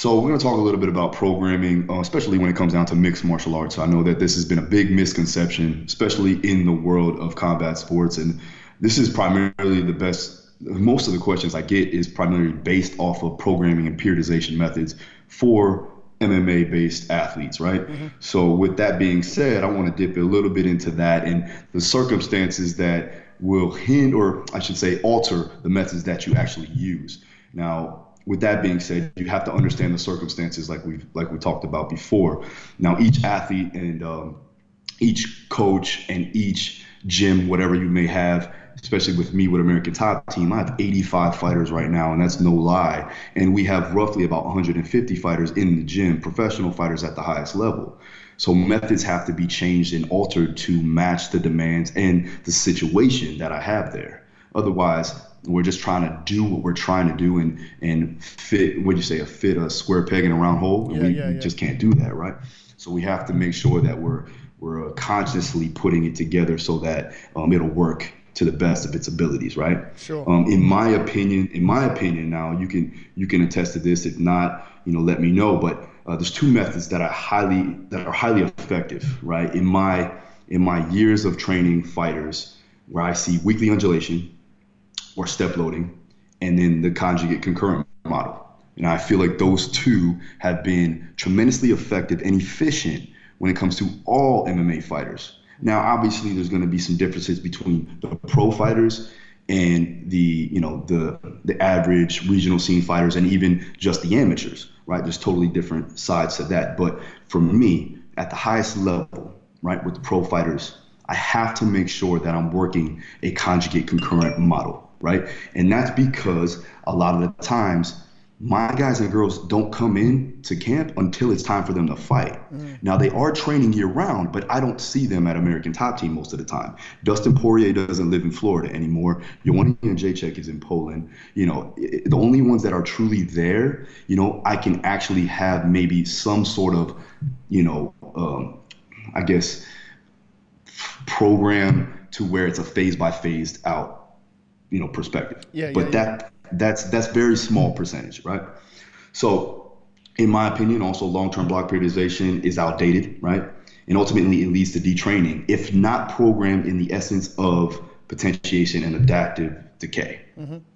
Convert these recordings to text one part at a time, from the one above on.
So we're going to talk a little bit about programming, especially when it comes down to mixed martial arts. I know that this has been a big misconception, especially in the world of combat sports. And this is primarily most of the questions I get is primarily based off of programming and periodization methods for MMA-based athletes, right? Mm-hmm. So with that being said, I want to dip a little bit into that and the circumstances that will hinder, or I should say alter, the methods that you actually use. Now, with that being said, you have to understand the circumstances like we talked about before. Now, each athlete and each coach and each gym, whatever you may have, especially with me with American Top Team, I have 85 fighters right now, and that's no lie. And we have roughly about 150 fighters in the gym, professional fighters at the highest level. So methods have to be changed and altered to match the demands and the situation that I have there. Otherwise, we're just trying to do what we're trying to do and fit, fit a square peg in a round hole. And we just can't do that, right? So we have to make sure that we're consciously putting it together so that it'll work to the best of its abilities, right? Sure. In my opinion, now you can attest to this. If not, let me know. But there's two methods that are highly effective, right? In my years of training fighters, where I see weekly undulation or step loading, and then the conjugate concurrent model. And I feel like those two have been tremendously effective and efficient when it comes to all MMA fighters. Now, obviously, there's going to be some differences between the pro fighters and the average regional scene fighters and even just the amateurs, right? There's totally different sides to that. But for me, at the highest level, right, with the pro fighters, I have to make sure that I'm working a conjugate concurrent model. Right. And that's because a lot of the times my guys and girls don't come in to camp until it's time for them to fight. Now, they are training year round, but I don't see them at American Top Team most of the time. Dustin Poirier doesn't live in Florida anymore. Joanna Jedrzejczyk is in Poland. The only ones that are truly there, I can actually have maybe some sort of, I guess, program to where it's a phase by phased out perspective. That's very small percentage, right? So in my opinion, also long-term block periodization is outdated, right? And ultimately it leads to detraining, if not programmed in the essence of potentiation and adaptive decay.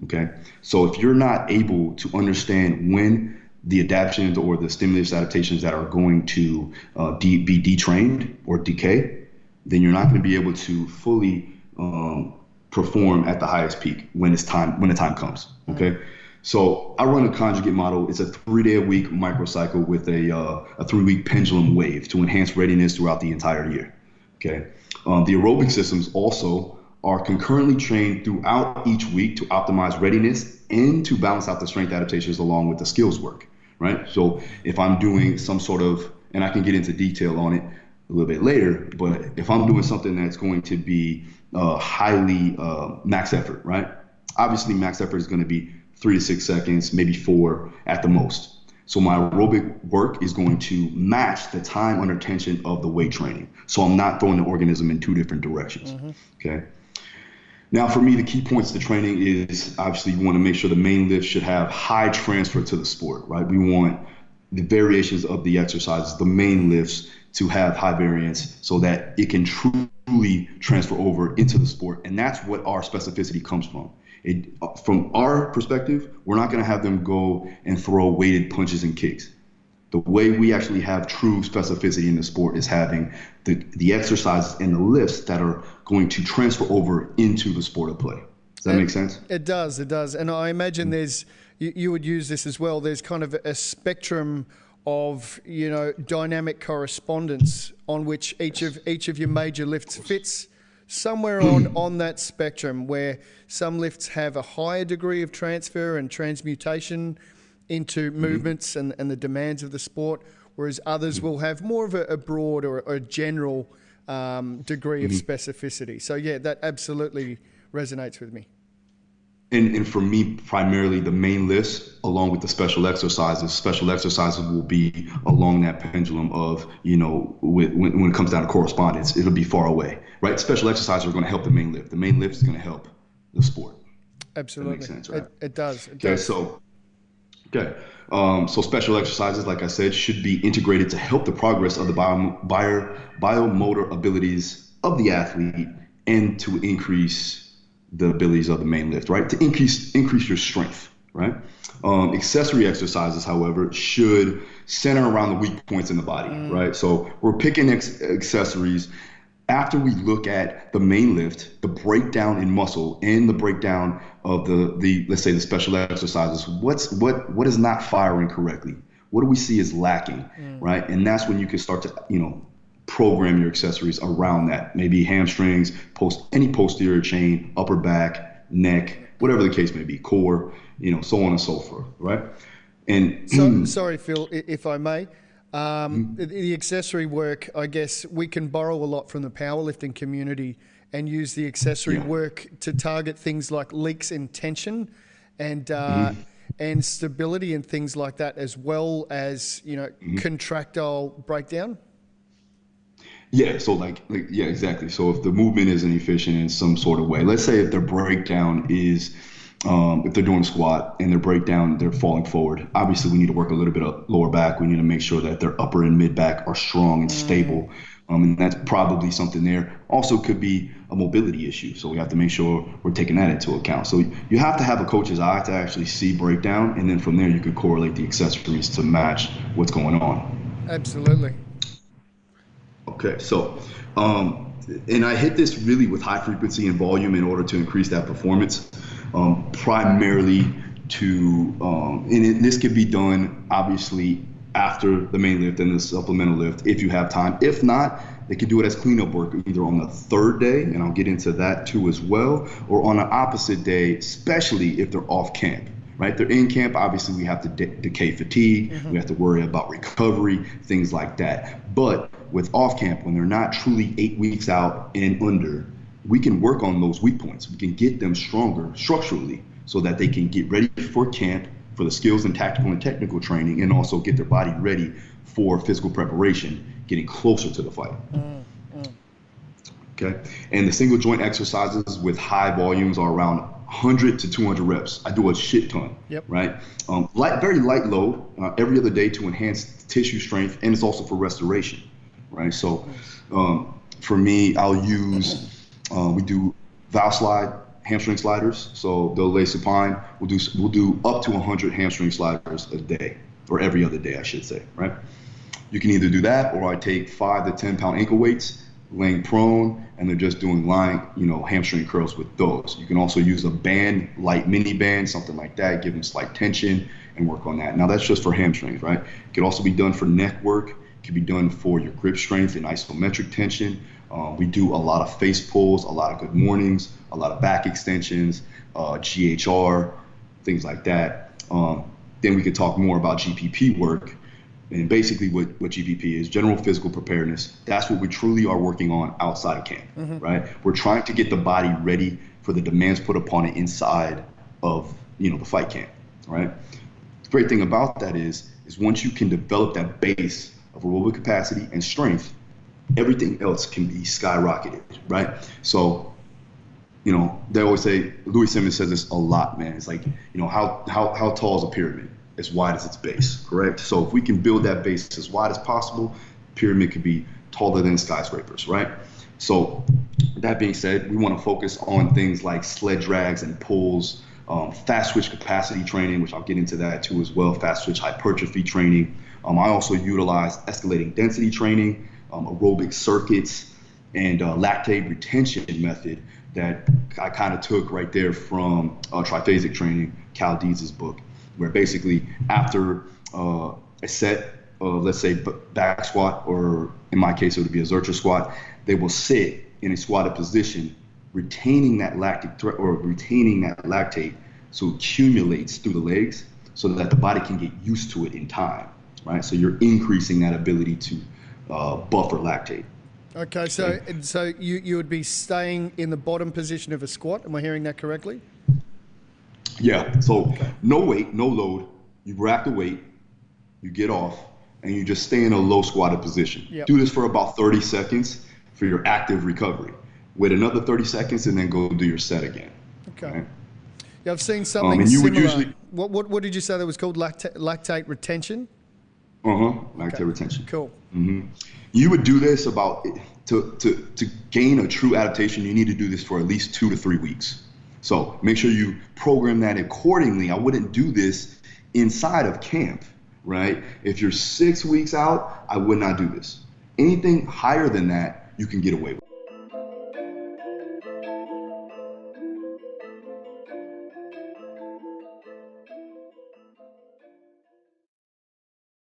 Okay. So if you're not able to understand when the adaptations or the stimulus adaptations that are going to be detrained or decay, then you're not going to be able to fully perform at the highest peak when the time comes. Okay. So I run a conjugate model. It's a 3-day-a-week microcycle with a 3-week pendulum wave to enhance readiness throughout the entire year. Okay. The aerobic systems also are concurrently trained throughout each week to optimize readiness and to balance out the strength adaptations along with the skills work. Right. So if I'm doing some sort of, and I can get into detail on it a little bit later, but if I'm doing something that's going to be highly max effort, right? Obviously, max effort is going to be 3 to 6 seconds, maybe 4 at the most. So my aerobic work is going to match the time under tension of the weight training. So I'm not throwing the organism in two different directions. Okay. Now, for me, the key points to training is obviously you want to make sure the main lift should have high transfer to the sport, right? We want the variations of the exercises, the main lifts, to have high variance so that it can truly transfer over into the sport. And that's what our specificity comes from. From our perspective, we're not going to have them go and throw weighted punches and kicks. The way we actually have true specificity in the sport is having the exercises and the lifts that are going to transfer over into the sport of play. Does that make sense? It does. And I imagine you would use this as well. There's kind of a spectrum of dynamic correspondence on which each of your major lifts fits somewhere on that spectrum, where some lifts have a higher degree of transfer and transmutation into movements and the demands of the sport, whereas others will have more of a broad or a general degree of specificity. So yeah, that absolutely resonates with me. And for me, primarily the main lifts along with the special exercises. Special exercises will be along that pendulum of, when it comes down to correspondence, it'll be far away, right? Special exercises are going to help the main lift. The main lift is going to help the sport. Absolutely. That makes sense, right? It does. Okay, so Okay. So special exercises, like I said, should be integrated to help the progress of the biomotor abilities of the athlete and to increase the abilities of the main lift, right? To increase your strength, right? Accessory exercises, however, should center around the weak points in the body, right? So we're picking accessories after we look at the main lift, the breakdown in muscle, and the breakdown of the let's say the special exercises. What is not firing correctly? What do we see is lacking, right? And that's when you can start to program your accessories around that. Maybe hamstrings, any posterior chain, upper back, neck, whatever the case may be, core, so on and so forth, right? And sorry, Phil, if I may. The accessory work, I guess we can borrow a lot from the powerlifting community and use the accessory work to target things like leaks in tension and stability and things like that, as well as contractile breakdown. Yeah, so yeah, exactly. So if the movement isn't efficient in some sort of way, let's say if their breakdown is if they're doing a squat and their breakdown, they're falling forward. Obviously, we need to work a little bit of lower back. We need to make sure that their upper and mid back are strong and stable. And that's probably something there. Also could be a mobility issue. So we have to make sure we're taking that into account. So you have to have a coach's eye to actually see breakdown. And then from there, you could correlate the accessories to match what's going on. Absolutely. Okay, so and I hit this really with high frequency and volume in order to increase that performance, primarily to, and this could be done obviously after the main lift and the supplemental lift if you have time. If not, they could do it as cleanup work either on the third day, and I'll get into that too as well, or on an opposite day, especially if they're off camp. Right? They're in camp. Obviously, we have to decay fatigue. We have to worry about recovery, things like that. But with off camp, when they're not truly 8 weeks out and under, we can work on those weak points. We can get them stronger structurally so that they can get ready for camp, for the skills and tactical and technical training, and also get their body ready for physical preparation, getting closer to the fight. Okay. And the single joint exercises with high volumes are around 100 to 200 reps. I do a shit ton, right? Very light load every other day to enhance tissue strength, and it's also for restoration, right? So for me, I'll use, we do valve slide, hamstring sliders. So they'll lay supine. We'll do up to 100 hamstring sliders a day, or every other day, I should say, right? You can either do that, or I take 5 to 10 pound ankle weights, laying prone, and they're just doing lying, hamstring curls with those. You can also use a band, light mini band, something like that, give them slight tension and work on that. Now that's just for hamstrings, right? It can also be done for neck work. It can be done for your grip strength and isometric tension. We do a lot of face pulls, a lot of good mornings, a lot of back extensions, GHR, things like that. Then we could talk more about GPP work. And basically what GPP is, general physical preparedness. That's what we truly are working on outside of camp, right? We're trying to get the body ready for the demands put upon it inside of, the fight camp, right? The great thing about that is once you can develop that base of aerobic capacity and strength, everything else can be skyrocketed, right? So, they always say, Louis Simmons says this a lot, man. It's like, how tall is a pyramid? As wide as its base, correct? So if we can build that base as wide as possible, pyramid could be taller than skyscrapers, right? So that being said, we want to focus on things like sled drags and pulls, fast switch capacity training, which I'll get into that too as well, fast switch hypertrophy training. I also utilize escalating density training, aerobic circuits, and lactate retention method that I kind of took right there from triphasic training, Cal Deeds' book, where basically after a set of, let's say, back squat, or in my case, it would be a Zercher squat, they will sit in a squatted position, retaining that lactate so it accumulates through the legs so that the body can get used to it in time, right? So you're increasing that ability to buffer lactate. Okay, so you would be staying in the bottom position of a squat. Am I hearing that correctly? Yeah, so no weight, no load. You rack the weight, you get off, and you just stay in a low squatted position. Do this for about 30 seconds for your active recovery. Wait another 30 seconds and then go do your set again. Okay. Right? Yeah, I've seen something similar. What did you say that was called? Lactate retention? Lactate retention. Cool. You would do this to gain a true adaptation, you need to do this for at least 2 to 3 weeks. So make sure you program that accordingly. I wouldn't do this inside of camp, right? If you're 6 weeks out, I would not do this. Anything higher than that, you can get away